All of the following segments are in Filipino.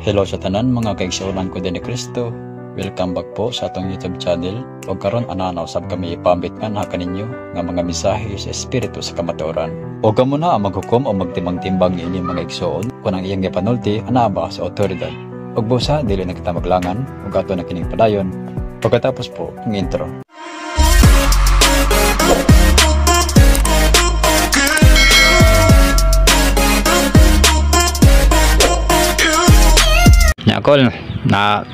Hello sa tanan mga kaigsuonan ko din ni Kristo. Welcome back po sa atong YouTube channel. O karon ana usab kami ipambit nga na kaninyo nga mga mensahe sa espiritu sa kamatuoran. O gamo na ang maghukom o magtimbang-timbang ni mga igsuon kung ang iyang gipanulti ana ba sa otoridad. Og busa dili na kita maglangan ug ato na kining padayon. Pagkatapos po ang intro. Kol na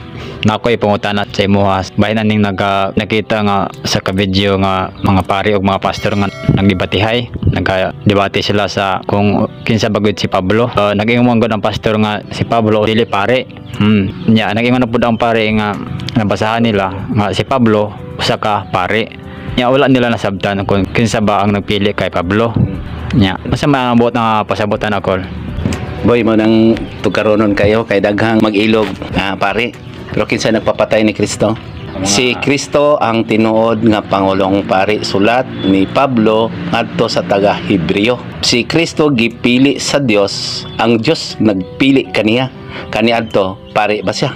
ako'y pangutana sa imuha bahin aning nakita nga sa ka-video nga mga pari o mga pastor nga nagdebatihay, nagdebate sila sa kung kinsa bagud si Pablo. Nag-ingon gud ang pastor nga si Pablo dili pare. Nag-ingon na pud ang pare nga nabasahan nila nga si Pablo usa ka pare. Wala nila nasabtan kung kinsa ba ang nagpili kay Pablo. Masa maabot na pasabotan ako. Boy mo nang tugaronon kayo kay daghang mag-ilog pare. Pero kinsa nagpapatay ni Kristo? Si Kristo ang tinuod nga pangulong pare, sulat ni Pablo ngadto sa taga Hebreo. Si Kristo gipili sa Dios, ang Dios nagpili kaniya. Kaniadto pare ba siya?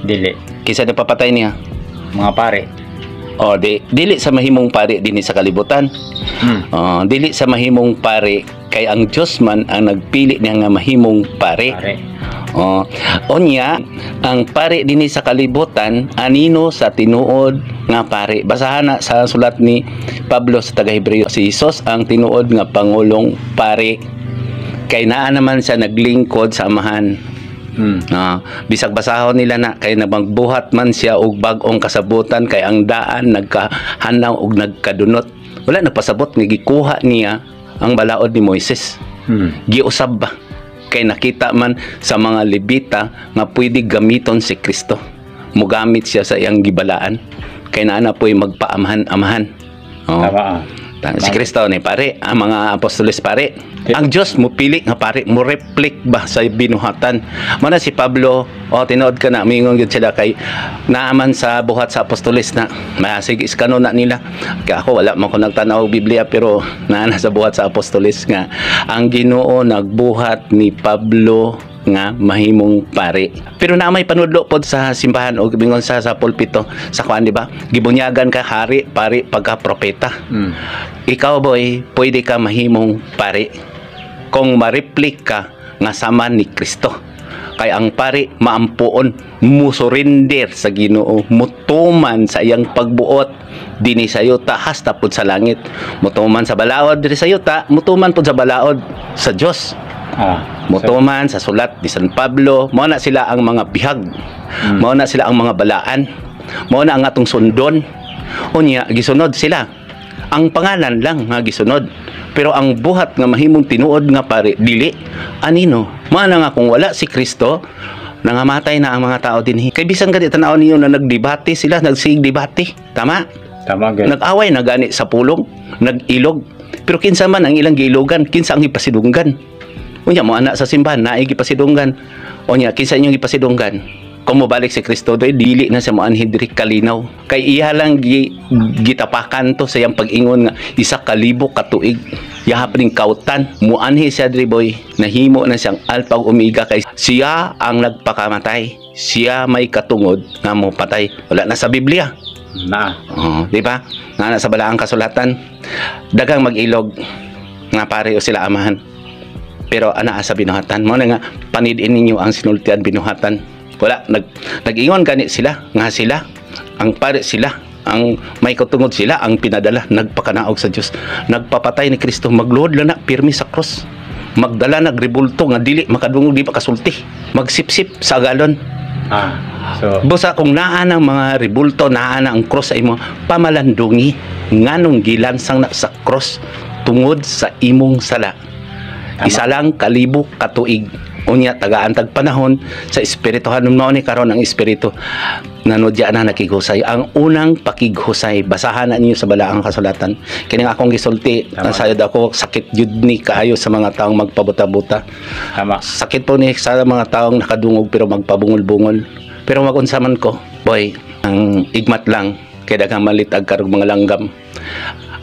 Dili. Kinsa nagpapatay niya? Mga pare. O dili sa mahimong pare dinhi sa kalibutan. Dili sa mahimong pare kay ang Diyos man ang nagpili niya nga mahimong pare. Onya ang pare dinhi sa kalibutan anino sa tinuod nga pare. Basahan na sa sulat ni Pablo sa taga Hebreo, si Jesus ang tinuod nga pangulong pare. Kay naa naman siya naglingkod sa amahan. Bisag basahon nila na kay nabangbuhat man siya og bag-ong kasabutan kay ang daan nagkahanaw og nagkadunot. Wala nagpasabot nga gikuha niya ang balaod ni Moises. Giusab ba kay nakita man sa mga Levita nga pwede gamiton si Kristo. Mugamit siya sa iyang gibalaan kay naa po'y magpaamahan-amahan. Si Kristo ni pare, ang mga apostoles pare. Ang Diyos mo pili nga pare, mo reflect ba sa binuhatan. Mana si Pablo, tinood ka na, mingon gyud sila kay naaman sa buhat sa apostoles na masig iskano na nila. Kaya ako wala man ko nagtanaw og Biblia pero naa sa buhat sa apostoles nga ang Ginoo nagbuhat ni Pablo nga mahimong pare. Pero na may panudlo pod sa simbahan o bingon sa pulpito sa kuan, di ba? Gibunyagan ka hari, pare, pagka propeta. Ikaw boy, pwede ka mahimong pare kung ma-reflect ka nga sama ni Kristo. Kay ang pare maampuon, musurrender sa Ginoo, mutuman sa iyang pagbuot dinhi sa yuta hasta pud sa langit. Mutuman sa balaod diri sa yuta, mutuman pud sa balaod sa Dios. Mutuman sa sulat ni San Pablo, mao na sila ang mga bihag. Mao na sila ang mga balaan. Mao na ang atong sundon. Unya gisunod sila. Ang pangalan lang nga gisunod. Pero ang buhat nga mahimong tinuod nga pare dili anino. Mao na nga kung wala si Kristo, nangamatay na ang mga tao dinhi. Kay bisan gani tan-aw niyo na nagdebate sila, nagsig debate. Tama? Tama gani. Nag-away na gani sa pulong, nag-ilog. Pero kinsa man ang ilang giilogan, kinsa ang ipasidunggan? Unya mo anak sa simbahan na igipasidunggan. Unya kinsa inyong ipasidunggan? Kung mobalik si Kristo doy dili na sa moanhid diri kalinaw. Kay iya lang gitapakan to sa iyang pag-ingon nga 1,000 ka tuig. Yahap ning kautan muanhi siya diri boy. Nahimo na siyang alpha ug omega kay siya ang nagpakamatay. Siya may katungod nga mo patay. Wala na sa Biblia. Di ba? Nga na sa balaang kasulatan. Daghang mag-ilog nga pare o sila amahan. Pero ana sa binuhatan mo na nga panidin ninyo ang sinultian binuhatan. Wala nag-ingon gani sila nga sila ang pare, sila ang may katungod, sila ang pinadala nagpakanaog sa Dios, nagpapatay ni Kristo, magluhod lang na pirmi sa cross, magdala nagribulto nga dili makadungog, di pa kasulti, magsipsip sa galon. Busa kung naa ng mga ribulto, naa na ang cross sa imo, pamalandungi nganong gilansang na sa cross tungod sa imong sala. Isa lang kalibo katuig. Unya tagaan tag panahon sa espirituhan mo ni karon ang espiritu nanudya na nakighusay. Ang unang pakighusay basahan na niyo sa balaang kasulatan. Kini akong gisulti nasayod ako sakit jud ni kaayo sa mga taong magpabuta-buta. Sakit po ni sa mga taong nakadungog pero magpabungol-bungol. Pero magunsa man ko, boy, ang igmat lang kay daghang malitag karong mga langgam.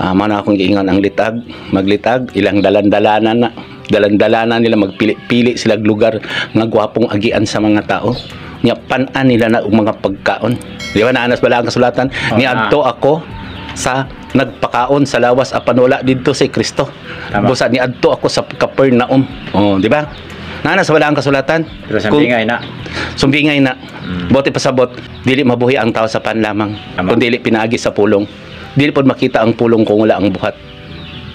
Mana akong giingon ang litag, maglitag ilang dalan-dalanan na. dalan-dalanan nila, magpili-pili sila lugar nga gwapong agian sa mga tao. Nya pan-an nila na og mga pagkaon. Di ba naanas bala ang kasulatan? Ni adto ako sa nagpakaon sa lawas apan wala didto si Kristo. Busa ni adto ako sa Capernaum. Oh, di ba? Naanas bala ang kasulatan? Pero sambingay na. Sumbingay na. Bote pasabot, dili mabuhi ang tao sa pan lamang, kung dili pinaagi sa pulong. Dili pod makita ang pulong kung wala ang buhat.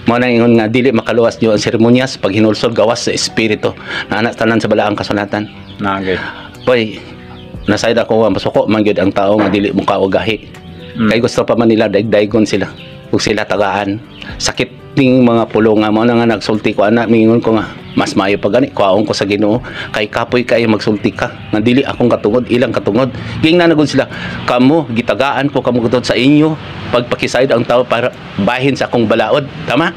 Mao nang ingon nga dili makaluwas niyo ang seremonyas pag hinulsol gawas sa espiritu. Naanas tanan sa bala ang kasulatan. Nagid. Boy, nasayad ako ang masuko man gyud ang tao nga dili mo kaugahi. Kay gusto pa man nila daigdaigon sila. Ug sila tagaan. Sakit ning mga pulong nga mo na nga nagsulti ko ana mingon ko nga mas maayo pa gani kuwaon ko sa Ginoo kay kapoy kayo magsulti ka nga dili akong katungod ilang katungod gingnan nagud sila kamo gitagaan ko kamo gutod sa inyo pagpakisayod ang tao para bahin sa akong balaod tama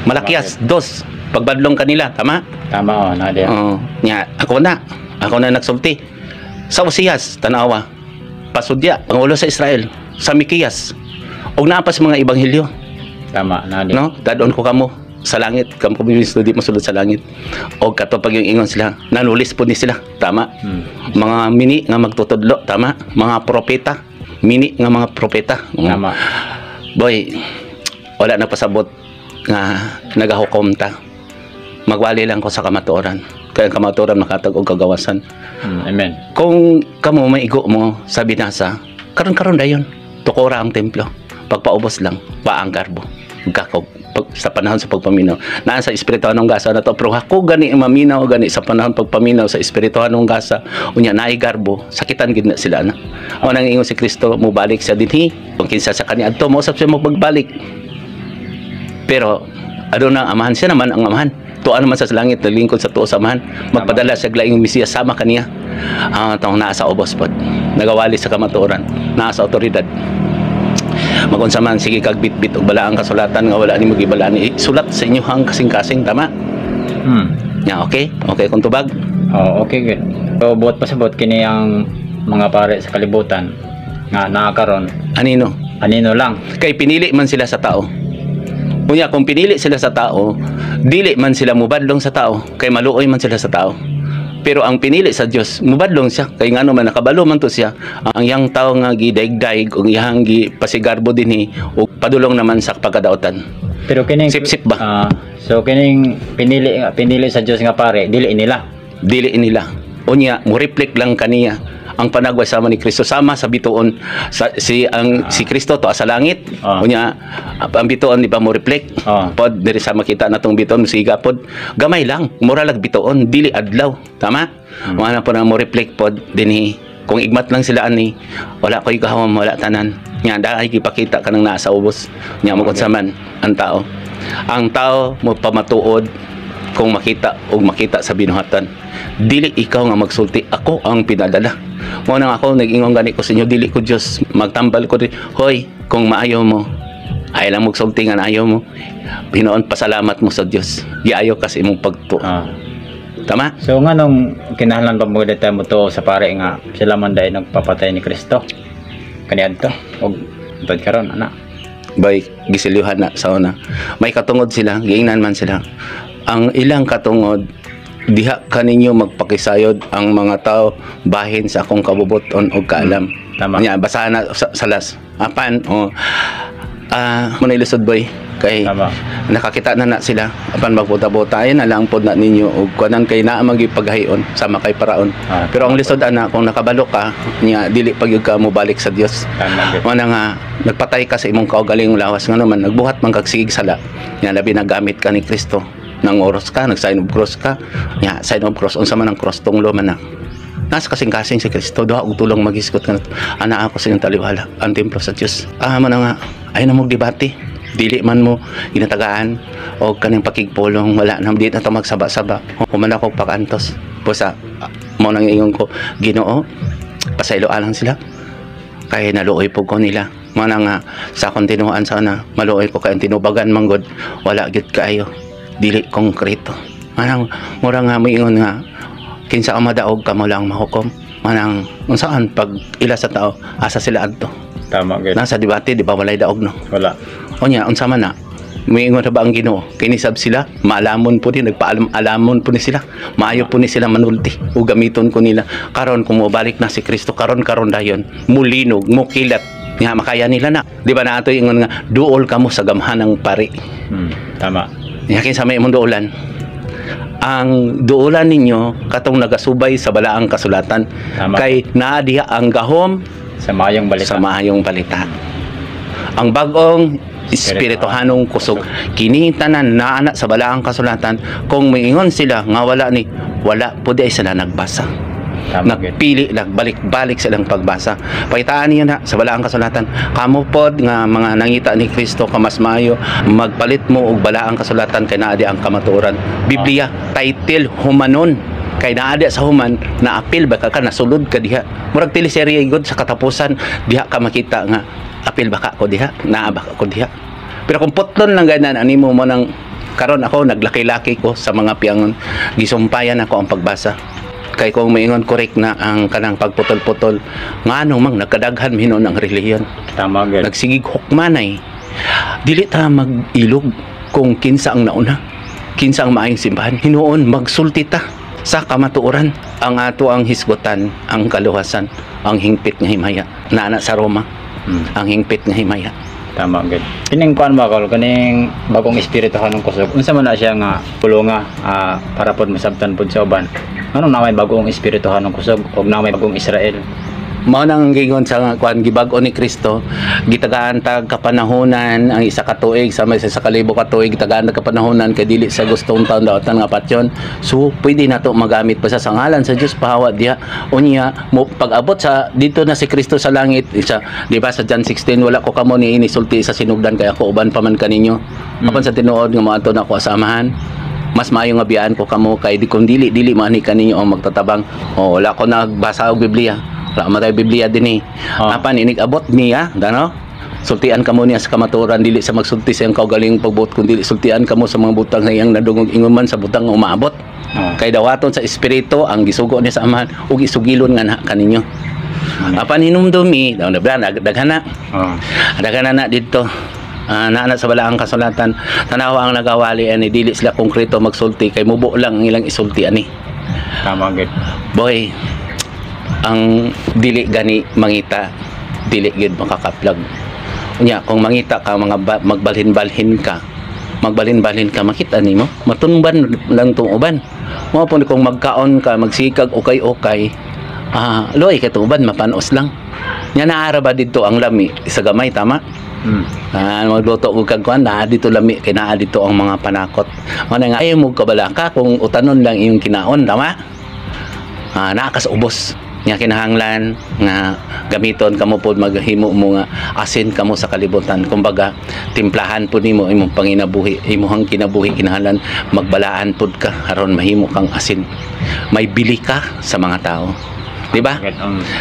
Malakias 2 pagbadlong kanila tama Na dia. nya ako na nagsulti sa Usias tanawa pasudya ang ulo sa Israel sa Mikiyas og naa pa sa mga ebanghelyo Na dia. no dadon ko kamo sa langit kamo kuminis di masulod sa langit og kato pag yung ingon sila nanulis po ni sila tama mga mini nga magtutudlo tama mga propeta mini nga mga propeta Tama. boy wala na pasabot nga nagahukom ta magwali lang ko sa kamatuoran kaya ang kamatuoran makatag og kagawasan. Amen. Kung kamo maigo mo sa binasa karon dayon tukora ang templo pagpaubos lang ang garbo gakog sa panahon sa pagpaminaw naa sa espirituhanong gasa na to pero ako gani maminaw gani sa panahon pagpaminaw sa espirituhanong gasa unya naay garbo sakitan gid na sila na o nang ingon si Kristo mo balik sa dinhi kung kinsa sa kani adto mo usab siya mo pagbalik pero aduna ang amahan siya naman ang amahan tuan naman sa langit naglingkod sa tuo sa amahan magpadala sa glaing Mesiyas sama kaniya tong naa sa ubos pod nagawali sa kamatuoran naa sa otoridad magunsa man sige kag bitbit og bala ang kasulatan nga wala nimo gibalaan sulat sa inyo hang kasing-kasing tama ya okay kung tubag Okay good. So buot pasabot kini ang mga pare sa kalibutan nga nakakaron anino lang kay pinili man sila sa tao unya kung pinili sila sa tao dili man sila mubadlong sa tao kay maluoy man sila sa tao pero ang pinili sa Dios mubadlong siya kay ngano man nakabalo man to siya ang yang tao nga gidaigdaig ug iyang gipasigarbo dinhi ug padulong naman sa pagkadaotan pero kining sip ba so kining pinili sa Dios nga pare dili nila unya mo reflect lang kaniya ang panagway sama ni Kristo sama sa bituon si Kristo to sa langit unya ang bituon di ba mo reflect pod diri sa makita natong bituon siga pod gamay lang mura lag bituon dili adlaw tama wala po na mo reflect pod dinhi kung igmat lang sila ani wala koy gahom wala tanan nya daay gipakita kanang naa sa ubos nya mo sa man ang tao mo pamatuod kung makita sa binuhatan dili ikaw nga magsulti ako ang pinadala mo nang ako nag-ingon gani ko sa inyo dili ko Dios magtambal ko hoy kung maayo mo ay lang magsulti nga ayaw mo Pinoon pasalamat mo sa Dios giayo kasi imong pagtuo tama so nga nung kinahanglan pa mo dito mo to sa pare nga sila man dahil nagpapatay ni Kristo kaniadto og bad karon ana bay gisilyuhan na sa una may katungod sila giingnan man sila ang ilang katungod diha kaninyo magpakisayod ang mga tao bahin sa akong kabubuton o kaalam tama nya basahan na sa las apan muna ilusod boy kay tama nakakita na sila apan magbuta-buta ay na lang pod na ninyo og kanang kay naa magipaghayon sama kay paraon pero ang lisod ana kung nakabalo ka nya dili pagyud ka mo balik sa Dios mana nga nagpatay ka sa imong kaugalingong lawas nga naman nagbuhat man kag sigig sala nya labi nagamit ka ni Kristo nang oros ka nag-sign of cross ka nya sign of cross unsa man ang cross tunglo man na nasa kasing-kasing si Kristo duha og tulong maghisgot ka ana ako sa inyong taliwala ang templo sa Dios man nga ay na mo debate dili man mo ginatagaan o kaning pakigpulong wala na di na to magsaba-saba human ako pakantos pusa mo nang ingon ko Ginoo pasaylo lang sila kay naluoy po ko nila mo nga sa kontinuan sana maluoy ko kay tinubagan manggod wala gyud kaayo dili konkreto manang mura nga moingon nga kinsa ka madaog ka mo lang mahukom manang unsaan pag ila sa tao asa sila adto tama gid nasa debate di ba walay daog no wala unya unsa man na Moingon na ba ang Ginoo? Kinisab sila, maalamon po din, nagpaalamon po ni sila. Maayo po ni sila manulti o gamiton ko nila. Karon kung mabalik na si Kristo, karon dayon, mulinog, mukilat, nga makaya nila na. Di ba na ito yung nga, duol kamo sa gamhan ng pari. Tama. Yakin sa may imong duolan. Ang duolan ninyo, katong nagasubay sa balaang kasulatan. Tama. Kay naadiha ang gahom Sa mayong balita. sa maayong balita. Ang bagong espirituhanong kusog kini tanan na anak sa balaang kasulatan, kung moingon sila nga wala pud ay sila nagbasa. Tama, Nagpili nagbalik-balik silang pagbasa. Pakitaan niyo na sa balaang kasulatan, kamo pod nga mga nangita ni Kristo kamas maayo, magpalit mo og balaang kasulatan kay naadi ang kamatuoran. Biblia title humanon, kay naadi sa human na apil ba ka nasulod ka diha. Murag teleserye gud sa katapusan diha ka makita nga apil baka ko diha, naa baka ko diha. Pero kung putlon lang ganan animo mo nang karon ako naglaki-laki ko sa mga piangon, gisumpayan ako ang pagbasa. Kay kung maingon correct na ang kanang pagputol-putol, ngano mang nagkadaghan minon ang relihiyon. Tama gid. Nagsigig hukmanay. Dili ta mag-ilog kung kinsa ang nauna, kinsa ang maayong simbahan. Hinuon magsulti ta sa kamatuoran. Ang ato ang hisgutan, ang kaluwasan, ang hingpit nga himaya. Naana sa Roma, ang hingpit nga himaya. Tama gid. Kining kuan ba kol kaning bagong espirituhan ng kusog. Unsa man na siya nga pulonga para pod masabtan pod sa uban. Anong namay bagong espirituhan ng kusog ug namay bagong Israel? Mao nang gingon sa kuan gibag-o ni Kristo, gitagaan tag kapanahonan ang isa ka tuig sa may sa kalibo ka tuig, gitagaan tag kapanahonan kay dili sa gustong taon daotan nga patyon. So pwede nato magamit pa sa sangalan sa Dios pahawa diha. Unya mo pag-abot sa dito na si Kristo sa langit, isa di ba sa John 16, wala ko kamo ni inisulti sa sinugdan kay ako uban pa man kaninyo. Apan sa tinuod nga moadto na ako asamahan, mas maayo nga biyaan ko kamo kay di kung dili mani kaninyo ang magtatabang. Wala ko nagbasa og Biblia. Wala matay Biblia din apan inig abot niya dano sultian kamo niya sa kamaturan, dili sa magsulti sa iyang kaugalingong pagbuot, kundi sultian kamo sa mga butang na iyang nadungog ingon man sa butang nga umaabot. Kay dawaton sa espiritu ang gisugo niya sa amahan ug isugilon nga na kaninyo. Apan hinumdumi daghana na dito. Naana sa balaang kasulatan, tanawa ang nagawali ani dili sila konkreto magsulti kay mubo lang ang ilang isulti ani. Tama gid. Boy, ang dili gani mangita, dili gid makakaplag. Unya kung mangita ka mga magbalhin-balhin ka makita nimo matunban lang tong uban. Mao po kung magkaon ka magsikag okay loy ka tong uban mapanos lang. Nya naara ba dito ang lami sa gamay tama? Magluto og kagkuan na dito lami kay naa dito ang mga panakot. Mao nga ayaw mo kabalaka kung utanon lang iyong kinaon tama? Naa ka sa ubos. Nga kinahanglan nga gamiton kamo pod maghimo mo nga asin kamo sa kalibutan. Kumbaga timplahan pud nimo imong panginabuhi, imong kinabuhi kinahanglan magbalaan pud ka aron mahimo kang asin. May bili ka sa mga tao. Di ba?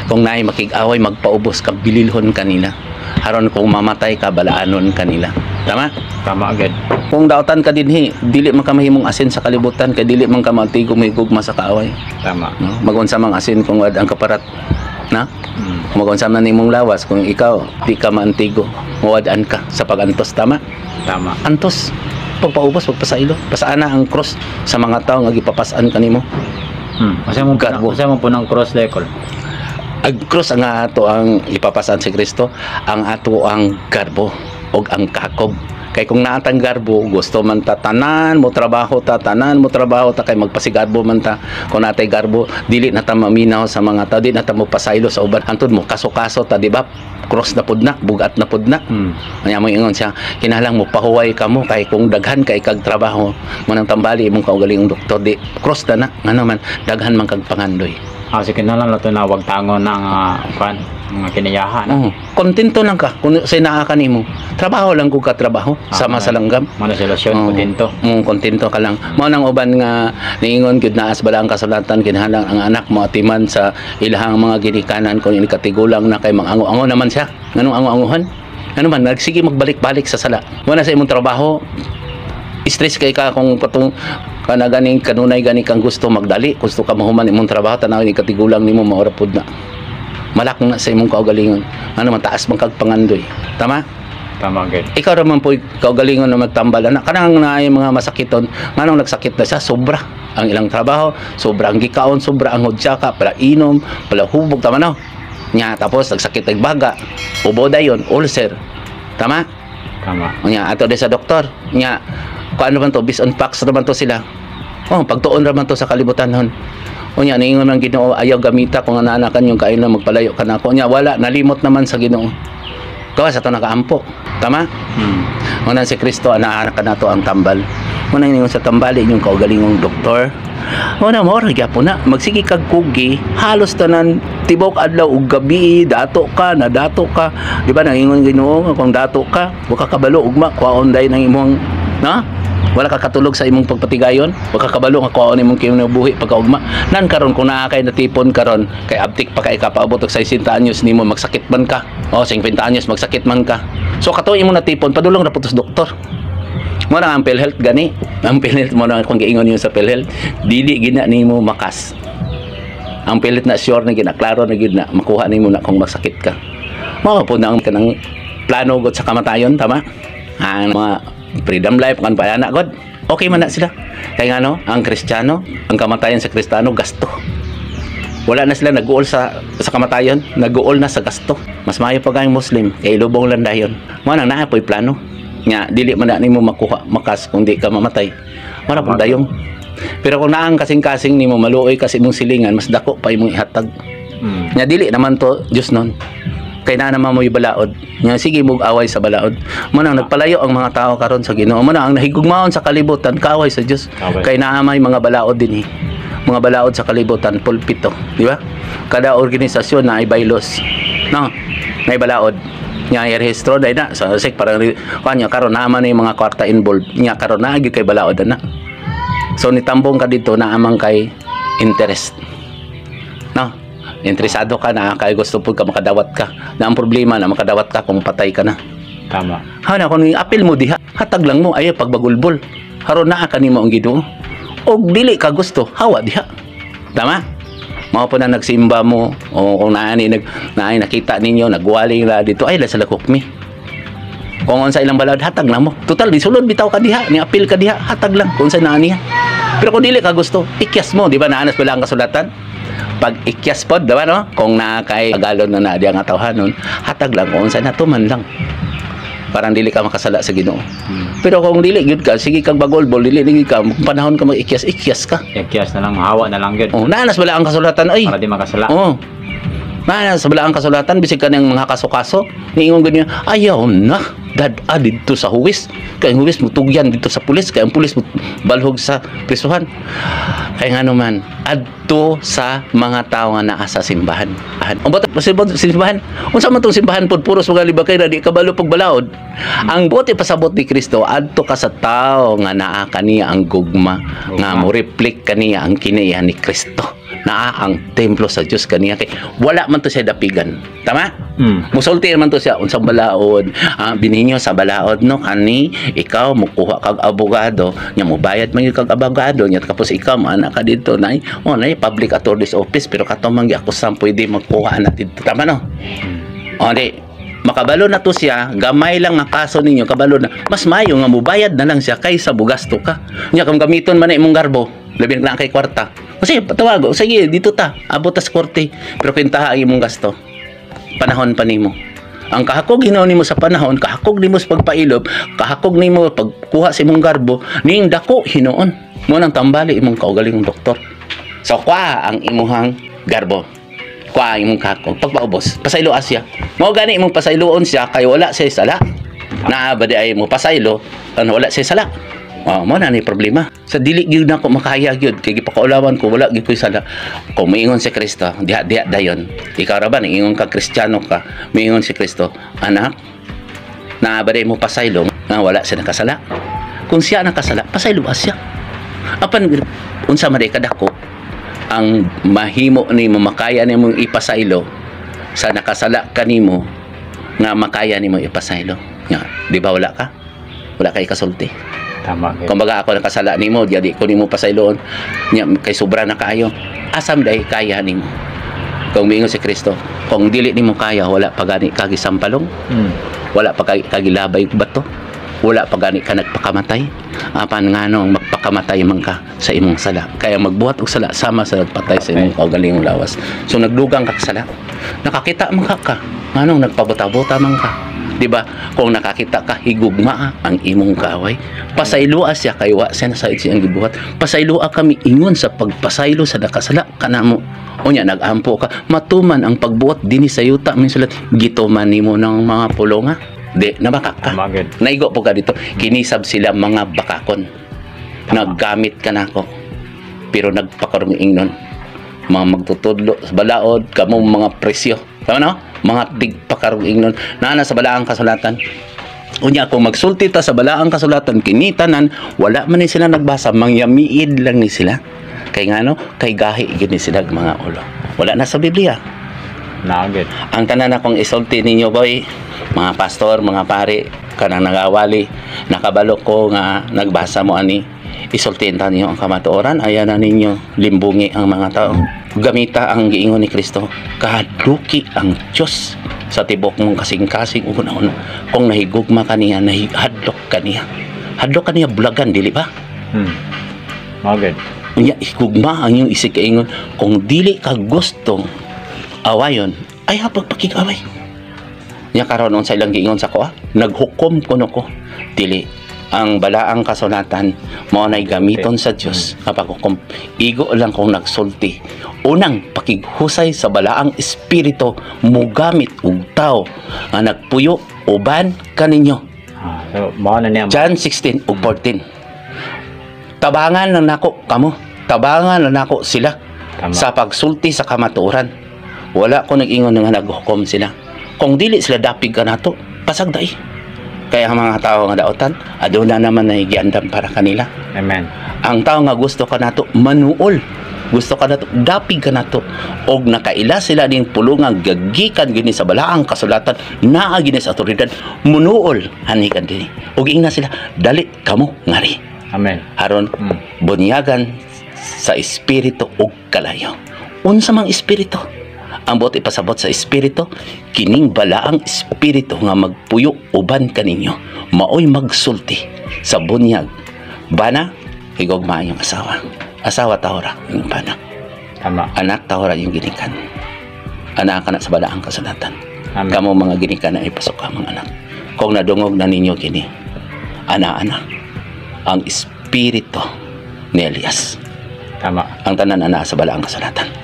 Kung naay makig-away magpaubos ka, bililhon kanila. Aron kung mamatay ka balaanon kanila. Tama? Tama agad. Kung daotan ka dinhi, dili man ka mahimong asin sa kalibutan kay dili man ka matigom higugma sa kaaway. Tama. No? Magunsa mang asin kung wad ang kaparat. Na? Magunsa man nimong lawas kung ikaw di ka maantigo, mawadaan ka sa pagantos. Tama? Tama. Antos. Pagpaubos, pagpasailo. Pasaana ang cross sa mga tao nga gipapasan kanimo. Kasi mo po ng cross lekol. Ang cross ang ato ang ipapasan si Kristo, ang ato ang garbo o ang kakob. Kay kung naatang garbo, gusto man ta tanan mo trabaho ta kay magpasigarbo man ta. Kung natay garbo, dili na ta maminaw sa mga tao, di na ta mo pasaylo sa uban. Antod mo kaso-kaso ta, di ba? Cross na pud na, bugat na pud na. Kanya mo ingon siya, kinahanglan mo pahuway kamo kay kung daghan kay kag trabaho, manang tambali imong kaugalingong doktor di cross na ngano man daghan man kag pangandoy. Sige na lang nato na wag tangon ng mga kinayahan. Kontento lang ka kung say naa kanimo. Trabaho lang kung ka trabaho sama sa langgam. Mana relasyon kontento. Kontento ka lang. Mao nang uban nga niingon gud naas bala ang kasulatan kinahanglan ang anak mo atiman sa ilahang mga ginikanan kung ini katigulang na kay mangango-ango naman siya. Nganong ango-anguhan? Ano man nagsige magbalik-balik sa sala. Wala sa imong trabaho. Stress kay ka kung patong kana ganing kanunay gani kang gusto magdali, gusto ka mahuman imong trabaho tanaw ni katigulang nimo maura pud na. Malak na sa imong kaugalingon. Ano man taas man kag pangandoy. Tama? Tama gid. Ikaw raman po kaugalingon na magtambal anak kanang naay mga masakiton nganong nagsakit na siya sobra ang ilang trabaho, sobra ang gikaon, sobra ang hudsaka, pala inom, pala hubog tama no. Nya tapos nagsakit ng baga, ubo dayon, ulcer. Tama? Tama. Nya ato di sa doktor. Nya kuan man to bis on facts raman to sila. Oh, pagtuon raman to sa kalibutan Unya niingon ng Ginoo ayaw gamita kung ananakan yung kain na magpalayo ka na ako. Nya wala nalimot naman sa Ginoo. Gawas ato nakaampo. Tama? Una si Kristo anaanak ka na to ang tambal. Una ningon sa tambali yung kaugalingong doktor. Una mo ra gyapon na magsige kag kugi halos tanan tibok adlaw ug gabi dato ka na dato ka. Di ba nangingon Ginoo kung dato ka wa ka kabalo ugma kuwaon day nang imong na wala ka katulog sa imong pagpatigayon wa ka kabalo nga kuwaon imong kinabuhi pagkaugma nan karon kung naa kay natipon karon kay abtik pa kay kapaabot og 60 anyos nimo magsakit man ka o 50 anyos magsakit man ka so kato imong natipon padulong ra putos doktor mo na ang PhilHealth gani ang PhilHealth mo na kung giingon yun sa PhilHealth dili gina nimo makas ang PhilHealth na sure na ginaklaro na gid na makuha nimo na kung magsakit ka mao po na ang kanang plano gud sa kamatayon tama ang mga freedom life kan pa anak god okay man na sila kay ngano ang Kristiyano ang kamatayan sa Kristiyano gasto wala na sila nag-uol sa kamatayon nag-uol na sa gasto mas maayo pa kayong Muslim kay lubong lang dayon mo nang naa po'y plano nya dili man na nimo makuha makas kung di ka mamatay wala po dayong pero kung naang kasing-kasing nimo maluoy kasi mong silingan mas dako pa imong ihatag nya dili naman to Dios nun kay na naman mo balaod nya sige mog away sa balaod mo nang nagpalayo ang mga tao karon sa Ginoo mo nang ang nahigugmaon sa kalibutan kaaway sa Dios kay naa may mga balaod din mga balaod sa kalibutan pulpito di ba kada organisasyon na ay bylaws no may balaod nya rehistro dai na sa sek parang kanya karon naman yung mga kwarta involved nya karon na gyud kay balaod na so nitambong ka dito na amang kay interest no interesado ka na kay gusto pud ka makadawat ka na ang problema na makadawat ka kung patay ka na Tama. na kung apil mo diha hatag lang mo ay pagbagulbol haron naa kanimo ang Ginoo og dili ka gusto hawa diha tama mao po na nagsimba mo o kung naani nakita ninyo nagwali ra dito ay la sa lakokmi kung unsa ilang balad hatag lang mo total bisulod bitaw ka diha ni apil ka diha hatag lang kung unsa naani pero kung dili ka gusto ikyas mo di ba naanas pala ang kasulatan pag ikyas pod diba no kung nakay agalon na di ang atawhanon hatag lang kung unsa natuman lang parang dili ka makasala sa Ginoo pero kung dili gyud ka sige kang bagolbol dili ka panahon ka mag-ikyas ka Ikyas na lang, hawa na lang yun. oh naanas wala ang kasulatan ay Para di makasala. oh naanas wala ang kasulatan bisig ka ng mga kaso-kaso niingon ganyan ayaw na dad dito sa huwis kay ang huwis mo tugyan dito sa pulis kay ang pulis mo balhog sa prisuhan kay nga naman adto sa mga tao nga naa sa simbahan ang bata simbahan unsa man tong simbahan pud puros mga libakay na di kabalo pag balaod ang bote pasabot ni Kristo adto ka sa tao nga naa kaniya ang gugma nga mo reflect kaniya ang kinaihan ni Kristo naa ang templo sa Dios kaniya kay wala man to siya dapigan tama musulti man to siya unsang balaod bininyo sa balaod no kani ikaw mukuha kag abogado nya mobayad man kag abogado nya tapos ikaw anak ka dito nay public attorney's office pero katong manggi ako sam pwede magkuha na dito tama no di makabalo na to siya gamay lang nga kaso ninyo kabalo na mas mayo nga mobayad na lang siya kaysa bugasto ka nya kung gamiton man na imong garbo labi na kay kwarta kasi patawago sige dito ta abot tas korte pero pintaha ang imong gasto panahon pa nimo ang kahakog hinaw nimo sa panahon kahakog nimo sa pagpailob kahakog nimo pagkuha sa imong garbo ning dako hinoon mo nang tambali imong kaugalingong doktor so kwa ang imuhang garbo kwa ang imong kahakog pagpaubos pasaylo asya mo gani imong pasayloon siya kay wala siya sala naa ba di ay mo pasaylo kan wala siya sala mo na ni problema sa dili gyud nako makaya gyud kay gipakaulawan ko wala gyud ko sala kung miingon si Kristo diha dayon ikaw ra ba ingon ka Kristiyano ka miingon si Kristo anak naa ba di mo pasaylo nga wala siya nakasala kung siya nakasala pasaylo siya apan unsa man kadako ang mahimo nimo makaya nimo ipasaylo sa nakasala kanimo nga makaya nimo ipasaylo nga di ba wala kay kasulti Tama. kumbaga ako nakasala nimo di ko nimo pasayloon nya kay sobra na kaayo asam day kaya nimo kung miingon si Kristo kung dili nimo kaya wala pagani kagi sampalong Wala pa kagilabay ba to? Wala pa gani ka nagpakamatay. Apan nga no, magpakamatay man ka sa imong sala. Kaya magbuhat og sala sama sa nagpatay sa imong kaugalingong lawas. So nagdugang ka sala. Nakakita man ka. Nganong nagpabuta-buta man ka. Di ba? Kung nakakita ka, higugma ang imong kaaway. Pasaylua siya kay wa siya sa siyang gibuhat. Pasaylua kami ingon sa pagpasaylo sa nakasala kanamo. Unya nagampo ka. Matuman ang pagbuhat dinhi sa yuta minsulat gituman nimo ng mga pulonga. Di, nabaka ka. Naigo po ka dito. Kinisab sila mga bakakon. Naggamit ka na ako. Pero nagpakaruming nun. Mga magtutudlo sa balaod, kamo mga presyo. Tama no? Mga tigpakaruming nun. Nana sa balaang kasulatan. Unya, kung magsulti ta sa balaang kasulatan, kinitanan, wala man ni sila nagbasa. Mangyamiid lang ni sila. Kay nga no? Kay gahi gini sila mga ulo. Wala na sa Biblia. Nagit. Ang tanan akong isulti ninyo boy, mga pastor, mga pari, kanang nagawali, nakabalo ko nga nagbasa mo ani, isultihan ta ninyo ang kamatuoran, ayan na ninyo limbungi ang mga tao. Gamita ang giingon ni Kristo, kahaduki ang Diyos sa tibok mong kasing-kasing una-una. Kung nahigugma kaniya, nahihadlok kaniya. Hadlok kaniya bulagan, dili ba? Nagit. Unya, higugma ang iyong isig kaingon, kung dili ka gustong awayon, ay pagpakikaway. Nya karon sa ilang giingon sa ko, naghukom kuno ko. Dili ang balaang kasulatan mao nay gamiton sa Dios kapag hukom. Igo lang kung nagsulti. Unang pakighusay sa balaang espiritu mugamit og tao nga nagpuyo uban kaninyo. So mao na niya. John 16 ug 14. Tabangan na nako kamo. Tabangan na nako sila. Tama. Sa pagsulti sa kamatuoran. Wala ko nag-ingon nga naghukom sila. Kung dili sila dapig ka nato, pasagday. Kaya ang mga tao nga daotan, aduna naman na giandam para kanila. Amen. Ang tao nga gusto ka nato, manuol. Gusto ka nato, dapig ka nato. Og nakaila sila ning pulungan gagikan gini sa balaang kasulatan, naa gini sa otoridad, munuol hanikan dinhi. Og ingna sila, dali kamo ngari. Amen. Aron bunyagan sa espiritu og kalayo. Unsa mang espiritu? Ang buot ipasabot sa espiritu, kining balaang espiritu nga magpuyo uban kaninyo, maoy magsulti sa bunyag. Bana, higugma yung asawa. Asawa tahora yung bana. Tama. Anak tahora yung ginikan. Anak ka na sa balaang kasulatan. Amen. Kamo mga ginikan na ipasok ka mga anak. Kung nadungog na ninyo kini, ana-ana, ang espiritu ni Elias. Tama. Ang tanan ana sa balaang kasulatan.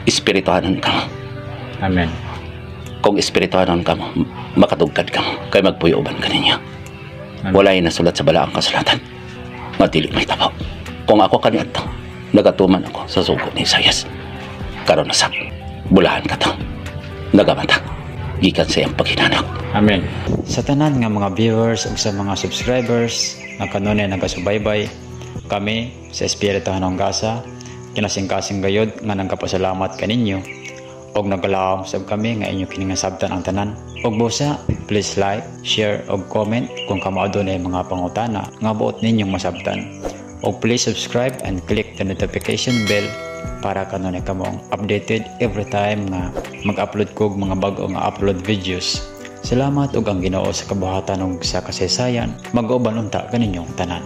Espirituhanon ka mo. Amen. Kung espirituhanon ka mo, makatugkad ka mo, kay magpuyuban ka ninyo. Wala yung nasulat sa balaang kasulatan. Matili may tapaw. Kung ako kaniad to, nagatuman ako sa sugo ni Isaias. Karon na sak, bulahan ka to. Nagamata. Gikan sa iyang paghinanap. Amen. Sa tanan nga mga viewers ug sa mga subscribers na kanunay nagasubaybay, kami sa Espiritu Hanong Gasa kinasing-kasing gayod nga nagkapasalamat kaninyo og nagalaom sab kami nga inyo kiningasabtan ang tanan. Og busa, please like, share og comment kung kamao dunay mga pangutana nga buot ninyong masabtan. Og please subscribe and click the notification bell para kanunay kamong updated every time nga mag-upload kog mga bag-o nga upload videos. Salamat ug ang Ginoo sa kabuhatan ug sa kasaysayan mag-uban unta kaninyong tanan.